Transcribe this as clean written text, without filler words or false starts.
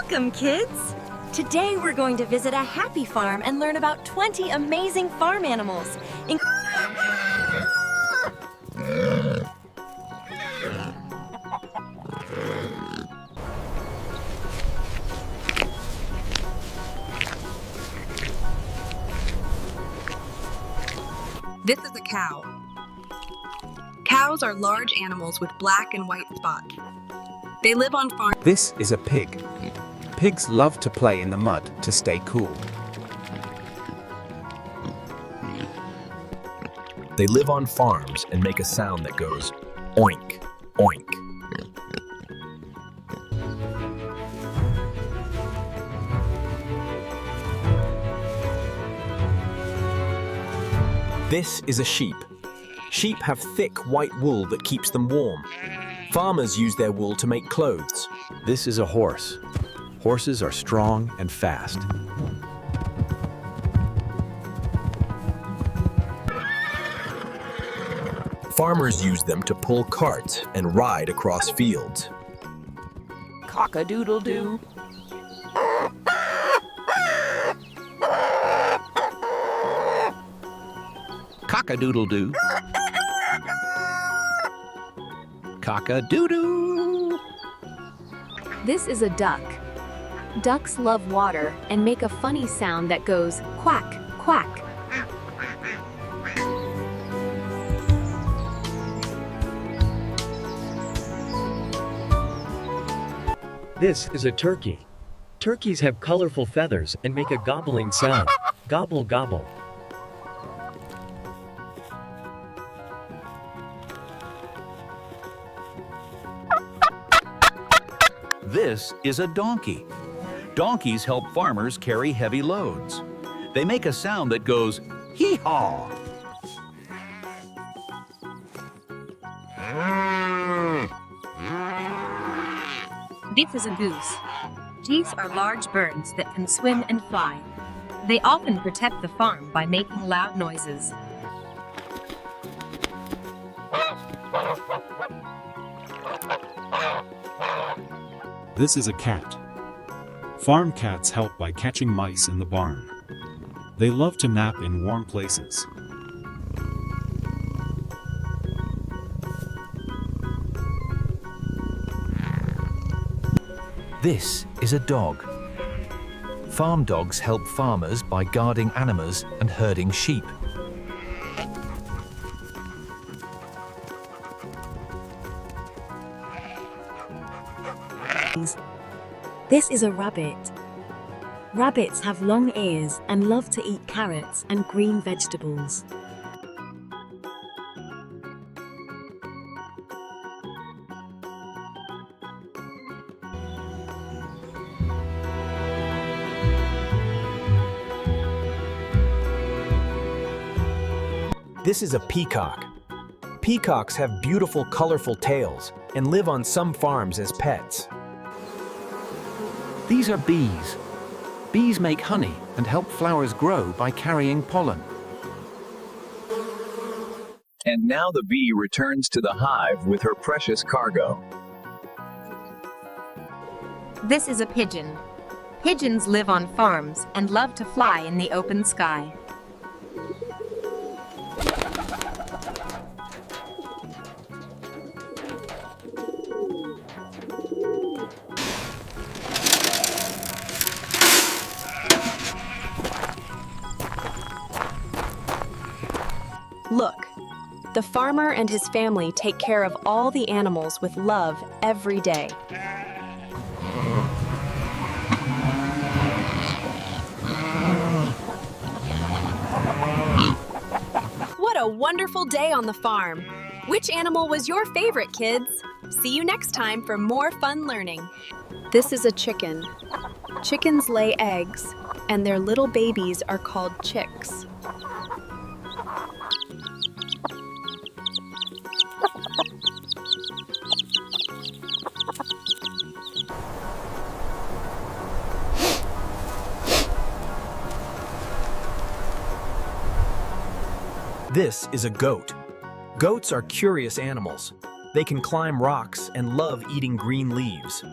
Welcome, kids! Today we're going to visit a happy farm and learn about 20 amazing farm animals. This is a cow. Cows are large animals with black and white spots. They live on farms. This is a pig. Pigs love to play in the mud to stay cool. They live on farms and make a sound that goes oink, oink. This is a sheep. Sheep have thick white wool that keeps them warm. Farmers use their wool to make clothes. This is a horse. Horses are strong and fast. Farmers use them to pull carts and ride across fields. Cock-a-doodle-doo. Cock-a-doodle-doo. Cock-a-doo-doo. This is a duck. Ducks love water and make a funny sound that goes quack, quack. This is a turkey. Turkeys have colorful feathers and make a gobbling sound. Gobble, gobble. This is a donkey. Donkeys help farmers carry heavy loads. They make a sound that goes hee-haw. This is a goose. Geese are large birds that can swim and fly. They often protect the farm by making loud noises. This is a cat. Farm cats help by catching mice in the barn. They love to nap in warm places. This is a dog. Farm dogs help farmers by guarding animals and herding sheep. This is a rabbit. Rabbits have long ears and love to eat carrots and green vegetables. This is a peacock. Peacocks have beautiful, colorful tails and live on some farms as pets. These are bees. Bees make honey and help flowers grow by carrying pollen. And now the bee returns to the hive with her precious cargo. This is a pigeon. Pigeons live on farms and love to fly in the open sky. Look, the farmer and his family take care of all the animals with love every day. What a wonderful day on the farm! Which animal was your favorite, kids? See you next time for more fun learning. This is a chicken. Chickens lay eggs, and their little babies are called chicks. This is a goat. Goats are curious animals. They can climb rocks and love eating green leaves.